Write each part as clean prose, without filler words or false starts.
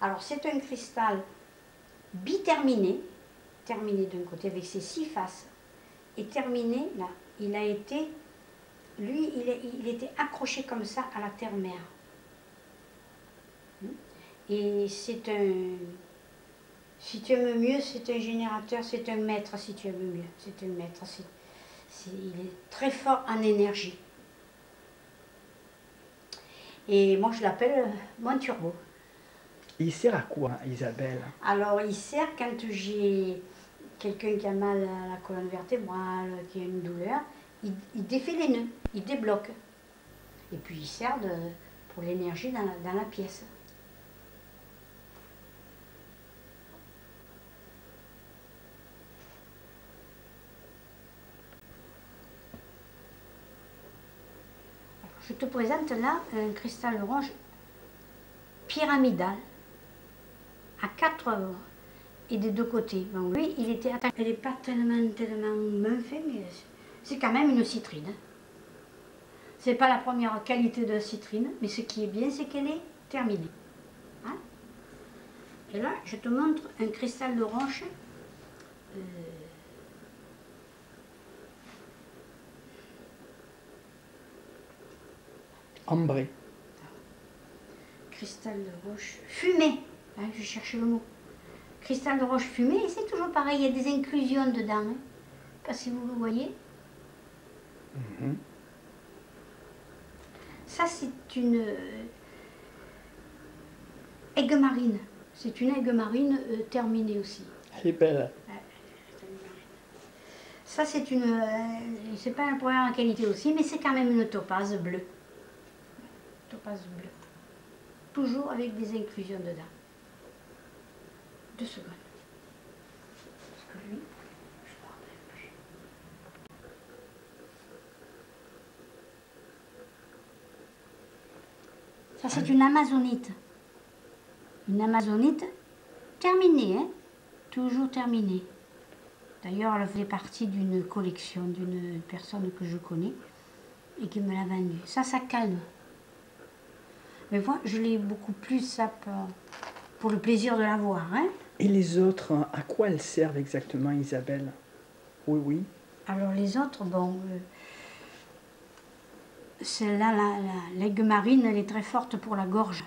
Alors c'est un cristal biterminé, terminé d'un côté avec ses 6 faces, et terminé là. Il a été, lui, il était accroché comme ça à la terre-mère. Et c'est un, si tu aimes mieux, c'est un générateur, c'est un maître si tu aimes mieux. C'est un maître, il est très fort en énergie. Et moi je l'appelle mon turbo. Il sert à quoi, Isabelle? Alors il sert quand j'ai quelqu'un qui a mal à la colonne vertébrale, qui a une douleur, il défait les nœuds, il débloque. Et puis il sert pour l'énergie dans la pièce. Je te présente là un cristal orange pyramidal à 4 et des 2 côtés. Donc lui, il était attaqué. Elle n'est pas tellement bien fait, mais c'est quand même une citrine. C'est pas la première qualité de la citrine, mais ce qui est bien, c'est qu'elle est terminée. Hein? Et là, je te montre un cristal d'orange. Ambré. Cristal de roche fumé. Hein, je cherche le mot. Cristal de roche fumé, et c'est toujours pareil, il y a des inclusions dedans. Hein. Je ne sais pas si vous le voyez. Ça, c'est une aigue marine. C'est une aigue marine terminée aussi. Elle est belle. Ça, c'est une... c'est pas la première qualité aussi, mais c'est quand même une topaze bleue. Topaze bleue. Toujours avec des inclusions dedans. 2 secondes. Parce que lui, je ne me rappelle plus. Ça, c'est une amazonite. Une amazonite terminée, hein? Toujours terminée. D'ailleurs, elle faisait partie d'une collection d'une personne que je connais et qui me l'a vendue. Ça calme. Mais moi, je l'ai beaucoup plus ça pour le plaisir de la voir. Hein? Et les autres, à quoi elles servent exactement, Isabelle? Oui, oui. Alors les autres, bon, celle-là, l'aigue marine, elle est très forte pour la gorge.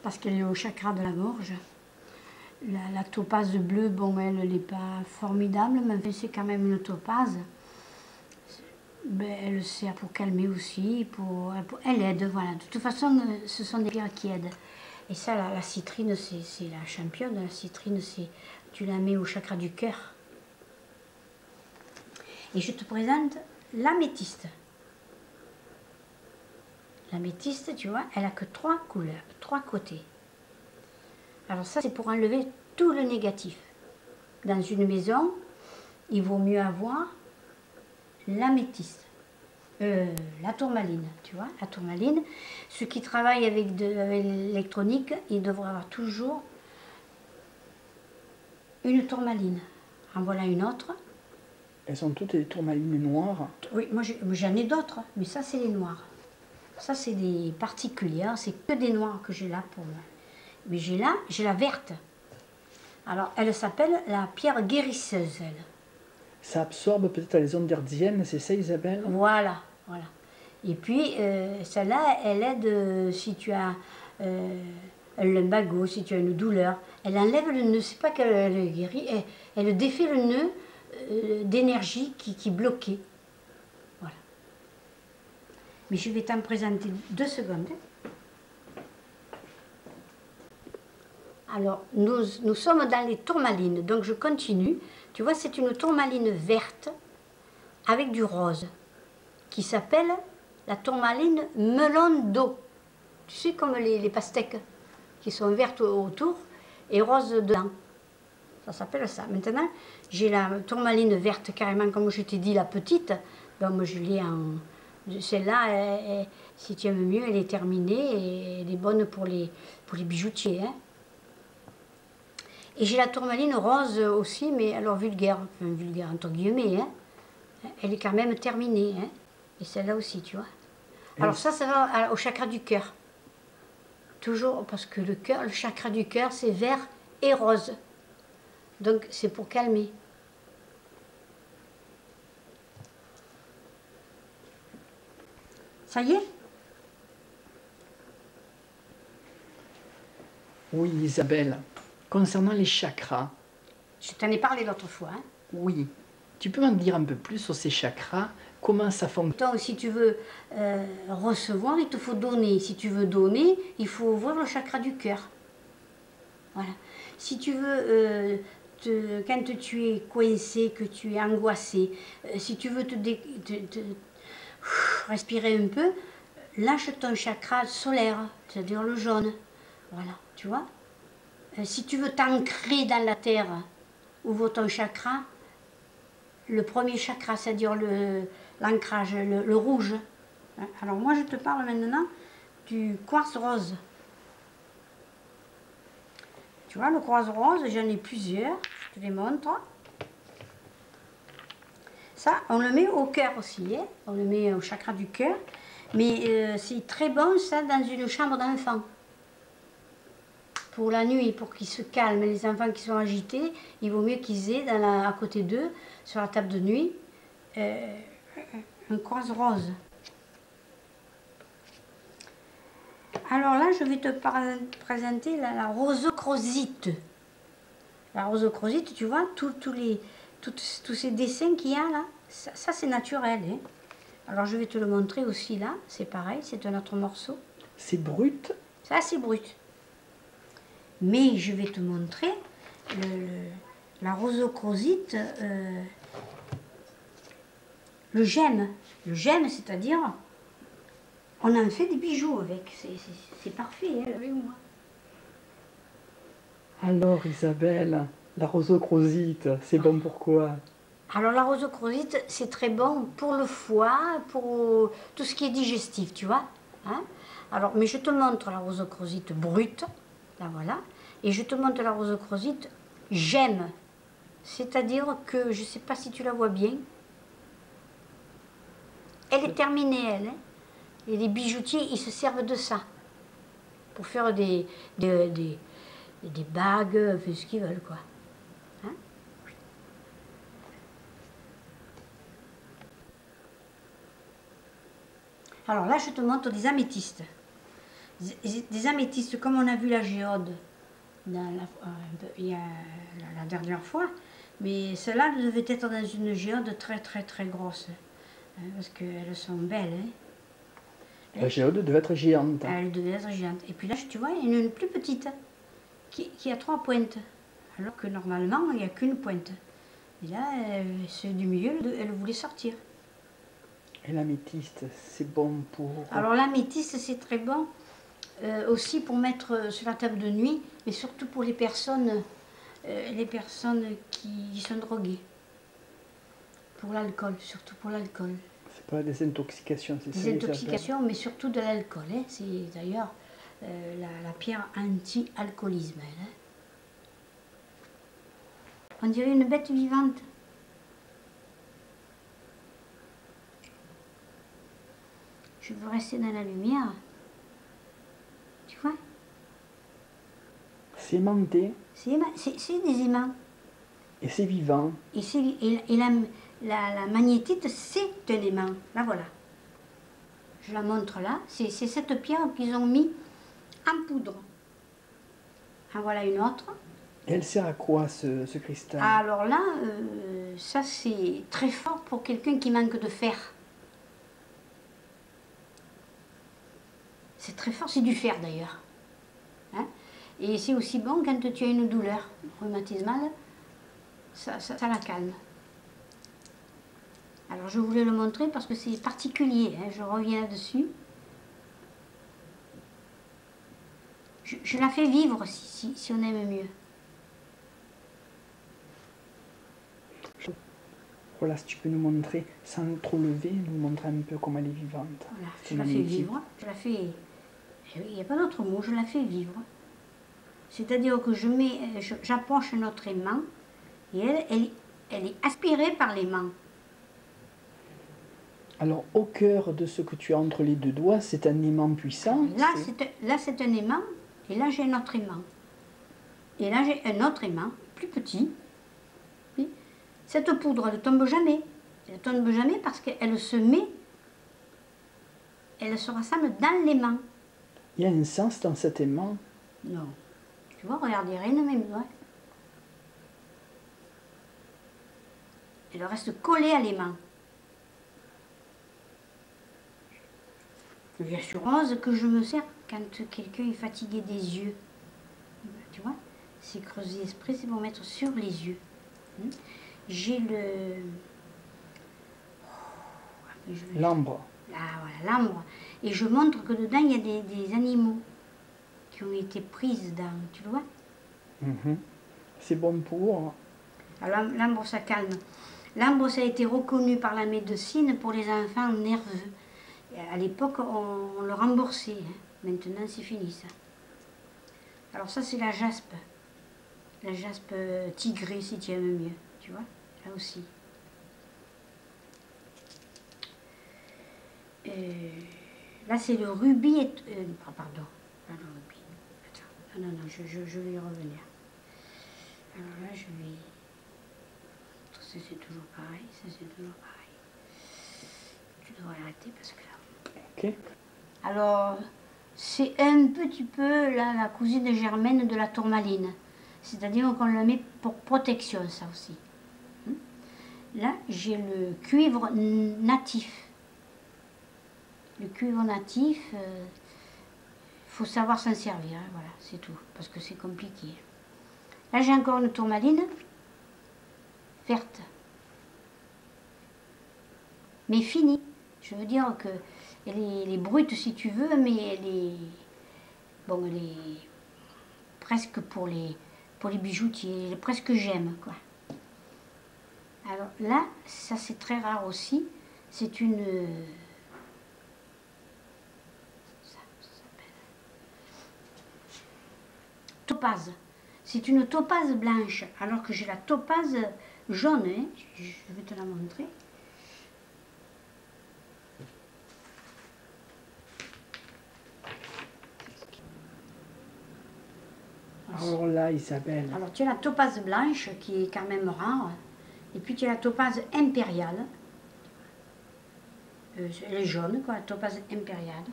Parce qu'elle est au chakra de la gorge. La topaze bleue, bon, elle n'est pas formidable, mais c'est quand même une topaze. Ben, elle sert pour calmer aussi, elle aide, voilà. De toute façon, ce sont des pierres qui aident. Et ça, la citrine, c'est la championne. La citrine, tu la mets au chakra du cœur. Et je te présente l'améthyste. L'améthyste, tu vois, elle a que 3 couleurs, 3 côtés. Alors ça, c'est pour enlever tout le négatif. Dans une maison, il vaut mieux avoir l'améthyste. La tourmaline, tu vois, la tourmaline. Ceux qui travaillent avec l'électronique, ils devraient avoir toujours une tourmaline. En voilà une autre. Elles sont toutes des tourmalines noires. Oui, moi j'en ai d'autres, mais ça c'est les noirs. Ça c'est des particulières, c'est que des noirs que j'ai là pour moi. Mais j'ai la verte. Alors elle s'appelle la pierre guérisseuse, elle. Ça absorbe peut-être les ondes hertziennes, c'est ça Isabelle? Voilà, voilà. Et puis celle-là, elle aide si tu as un lumbago, si tu as une douleur. Elle enlève le nœud, c'est pas qu'elle guérit, elle défait le nœud d'énergie qui bloquait. Voilà. Mais je vais t'en présenter 2 secondes. Alors, nous sommes dans les tourmalines, donc je continue. Tu vois, c'est une tourmaline verte avec du rose qui s'appelle la tourmaline melon d'eau. Tu sais, comme les pastèques qui sont vertes autour et roses dedans. Ça s'appelle ça. Maintenant, j'ai la tourmaline verte carrément, comme je t'ai dit, la petite. Donc, je l'ai en... Celle-là, si tu aimes mieux, elle est terminée et elle est bonne pour les bijoutiers. Hein. Et j'ai la tourmaline rose aussi, mais alors vulgaire, enfin vulgaire entre guillemets. Hein. Elle est quand même terminée. Hein. Et celle-là aussi, tu vois. Alors ça va au chakra du cœur. toujours parce que le cœur, le chakra du cœur, c'est vert et rose. Donc c'est pour calmer. Ça y est? Oui, Isabelle. Concernant les chakras, Je t'en ai parlé l'autre fois. Hein. oui. Tu peux m'en dire un peu plus sur ces chakras? Comment ça fonctionne? Donc si tu veux recevoir, il te faut donner. Si tu veux donner, il faut ouvrir le chakra du cœur. Voilà. Si tu veux, quand tu es coincé, que tu es angoissé, si tu veux respirer un peu, lâche ton chakra solaire, c'est-à-dire le jaune. Voilà, tu vois. Si tu veux t'ancrer dans la terre, ouvre ton chakra, le premier chakra, c'est-à-dire l'ancrage, le rouge. Alors moi, je te parle maintenant du quartz rose. Tu vois, le quartz rose, j'en ai plusieurs, je te les montre. Ça, on le met au cœur aussi, hein. On le met au chakra du cœur. Mais c'est très bon, ça, dans une chambre d'enfant. Pour la nuit, pour qu'ils se calment. Les enfants qui sont agités, il vaut mieux qu'ils aient à côté d'eux, sur la table de nuit, un quartz rose. Alors là, je vais te présenter la rosocrosite. La rosocrosite, tu vois, tous ces dessins qu'il y a là, ça c'est naturel. Hein. Alors je vais te le montrer aussi là, c'est pareil, c'est un autre morceau. C'est brut? Ça c'est brut. Mais je vais te montrer la rosocrosite, le gemme. Le gemme, c'est-à-dire, on en fait des bijoux avec. C'est parfait, hein, avec moi. Alors Isabelle, la rosocrosite, c'est bon pour quoi? Alors la rosocrosite, c'est très bon pour le foie, pour tout ce qui est digestif, tu vois. Hein. Alors, mais je te montre la rosocrosite brute, là voilà, et je te montre la rosocrosite gemme. C'est-à-dire que, je ne sais pas si tu la vois bien, elle est terminée, elle. Hein. Et les bijoutiers, ils se servent de ça pour faire des bagues, enfin, ce qu'ils veulent, quoi. Hein. Alors là, je te montre des améthystes. Des améthystes, comme on a vu la géode la dernière fois, mais ceux-là devaient être dans une géode très très très grosse, hein, parce qu'elles sont belles. Hein. La géode devait être géante. Elle devait être géante. Et puis là, tu vois, il y en a une plus petite, qui a 3 pointes, alors que normalement, il n'y a qu'une pointe. Et là, ceux du milieu, elle voulait sortir. Et l'améthyste, c'est bon pour... Alors l'améthyste, c'est très bon aussi pour mettre sur la table de nuit, mais surtout pour les personnes qui sont droguées. Pour l'alcool, surtout pour l'alcool. C'est pas des intoxications, c'est ça? Des intoxications, mais surtout de l'alcool. Hein. C'est d'ailleurs la pierre anti-alcoolisme. Hein. On dirait une bête vivante. Je veux rester dans la lumière. Tu vois? C'est aimanté. C'est des aimants. Et c'est vivant. Et la magnétite, c'est un aimant. Là, voilà. Je la montre là. C'est cette pierre qu'ils ont mis en poudre. En voilà une autre. Et elle sert à quoi, ce cristal? Alors là, ça c'est très fort pour quelqu'un qui manque de fer. C'est très fort, c'est du fer d'ailleurs. Hein. Et c'est aussi bon quand tu as une douleur rhumatismale, ça la calme. Alors je voulais le montrer parce que c'est particulier, hein, je reviens là-dessus. Je la fais vivre si on aime mieux. Voilà, si tu peux nous montrer, sans trop lever, nous montrer un peu comment elle est vivante. Voilà, je la fais vivre, je la fais... Il n'y a pas d'autre mot, je la fais vivre. C'est-à-dire que j'approche notre aimant et elle est aspirée par l'aimant. Alors, au cœur de ce que tu as entre les deux doigts, c'est un aimant puissant. Là, c'est un aimant, et là, j'ai un autre aimant. Et là, j'ai un autre aimant, plus petit. Oui. Cette poudre, elle ne tombe jamais. Elle ne tombe jamais parce qu'elle se met, elle se rassemble dans l'aimant. Il y a un sens dans cet aimant. Non. Tu vois, regarde, il n'y a rien de mes doigts. Elle reste collée à l'aimant. Bien sûr, rose que je me sers quand quelqu'un est fatigué des yeux. Tu vois, c'est creusé exprès, c'est pour mettre sur les yeux. J'ai le... L'ambre. Ah, voilà, l'ambre. Et je montre que dedans, il y a des animaux qui ont été pris dans... Tu le vois? C'est bon pour... Alors, l'ambre, ça calme. L'ambre, ça a été reconnu par la médecine pour les enfants nerveux. À l'époque, on le remboursait. Maintenant, c'est fini, ça. Alors ça, c'est la jaspe. La jaspe tigrée, si tu aimes mieux. Tu vois? Là aussi. Là, c'est le rubis et... pardon. Pas le rubis. Attends. Non, je vais y revenir. Alors là, je vais... Ça, c'est toujours pareil. Ça, c'est toujours pareil. Tu devrais arrêter parce que là... Ok. Alors, c'est un petit peu là, la cousine germaine de la tourmaline. C'est-à-dire qu'on le met pour protection, ça aussi. Là, j'ai le cuivre natif. Le cuivre natif, il faut savoir s'en servir, hein, voilà, c'est tout, parce que c'est compliqué. Là, j'ai encore une tourmaline verte, mais finie. Je veux dire que elle est brute si tu veux, mais elle est, bon, elle est presque pour les bijoutiers, elle est presque gemme, quoi. Alors là, ça c'est très rare aussi, c'est une... ça s'appelle topaze. C'est une topaze blanche, alors que j'ai la topaze jaune, hein. Je vais te la montrer. Alors là, Isabelle. Alors tu as la topaze blanche qui est quand même rare, et puis tu as la topaze impériale. Elle est jaune, quoi, la topaze impériale.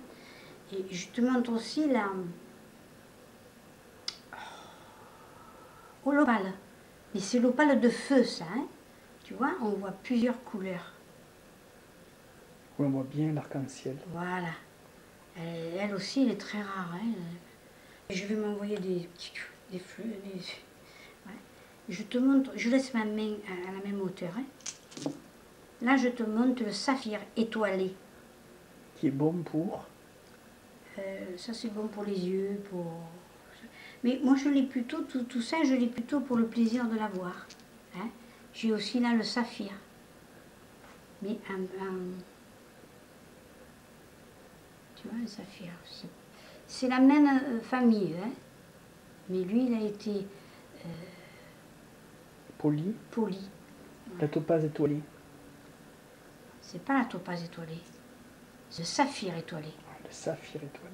Et je te montre aussi la... Oh, l'opale. Mais c'est l'opale de feu, ça, hein. Tu vois, on voit plusieurs couleurs. On voit bien l'arc-en-ciel. Voilà. Elle aussi, elle est très rare, hein. Je vais m'envoyer des fleurs. Ouais. Je te montre, je laisse ma main à la même hauteur, hein. Là, je te montre le saphir étoilé. Qui est bon pour... Ça, c'est bon pour les yeux, pour... Mais moi, je l'ai plutôt, tout ça, je l'ai plutôt pour le plaisir de l'avoir. Hein. J'ai aussi là le saphir. Mais tu vois, le saphir. C'est la même famille, hein. Mais lui, il a été Poli. poli. La topaze étoilée. C'est pas la topaze étoilée. C'est le saphir étoilé. Le saphir étoilé.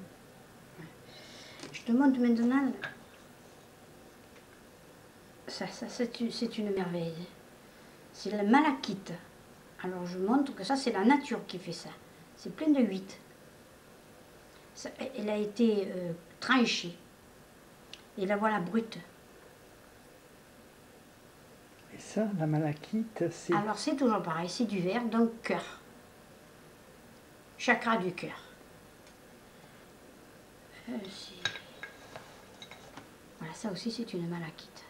Je te montre maintenant. Ça c'est une merveille. C'est la malachite. Alors je montre que ça, c'est la nature qui fait ça. C'est plein de 8. Ça, elle a été tranchée. Et la voilà brute. Et ça, la malachite, c'est... Alors c'est toujours pareil, c'est du vert, donc cœur. Chakra du cœur. Voilà, ça aussi c'est une malachite.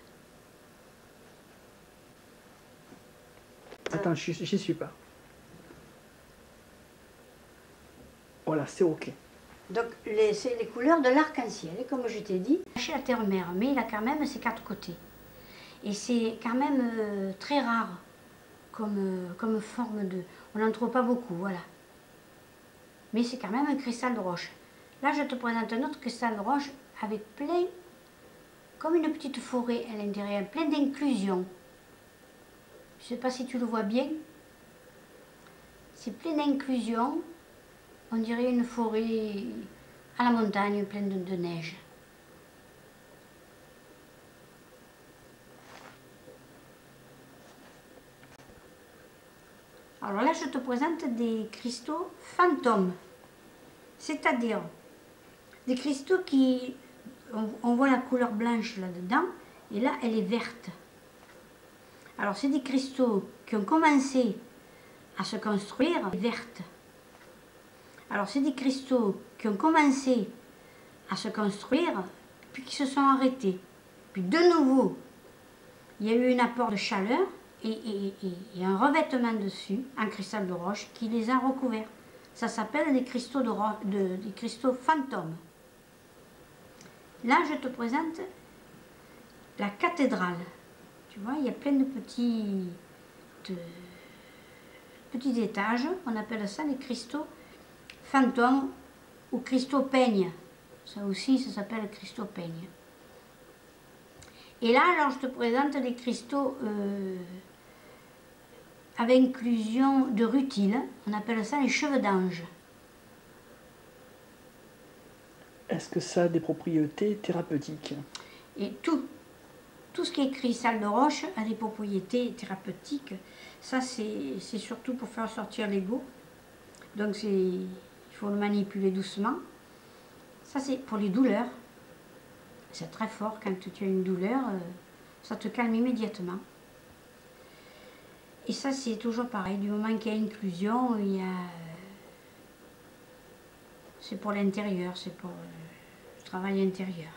Attends, j'y suis pas. Voilà, c'est ok. Donc c'est les couleurs de l'arc-en-ciel, comme je t'ai dit. Chez la terre-mère, mais il a quand même ses 4 côtés. Et c'est quand même très rare comme forme de... On n'en trouve pas beaucoup, voilà. Mais c'est quand même un cristal de roche. Là, je te présente un autre cristal de roche avec plein, comme une petite forêt à l'intérieur, plein d'inclusions. Je ne sais pas si tu le vois bien. c'est plein d'inclusion. On dirait une forêt à la montagne pleine de neige. Alors là, je te présente des cristaux fantômes, c'est-à-dire des cristaux qui, on voit la couleur blanche là-dedans, et là, elle est verte. Alors, c'est des cristaux qui ont commencé à se construire vertes. Alors, c'est des cristaux qui ont commencé à se construire, puis qui se sont arrêtés. Puis de nouveau, il y a eu un apport de chaleur, et un revêtement dessus, en cristal de roche, qui les a recouverts. Ça s'appelle des cristaux, des cristaux fantômes. Là, je te présente la cathédrale. Tu vois, il y a plein de petits étages. On appelle ça les cristaux fantômes ou cristaux peignes. Ça aussi, ça s'appelle cristaux peignes. Et là, alors, je te présente des cristaux avec inclusion de rutile. On appelle ça les cheveux d'ange. Est-ce que ça a des propriétés thérapeutiques? Et tout ce qui est cristal de roche a des propriétés thérapeutiques. Ça, c'est surtout pour faire sortir l'ego. Donc, il faut le manipuler doucement. Ça, c'est pour les douleurs. C'est très fort. Quand tu as une douleur, ça te calme immédiatement. Et ça, c'est toujours pareil. Du moment qu'il y a inclusion, c'est pour l'intérieur, c'est pour le travail intérieur.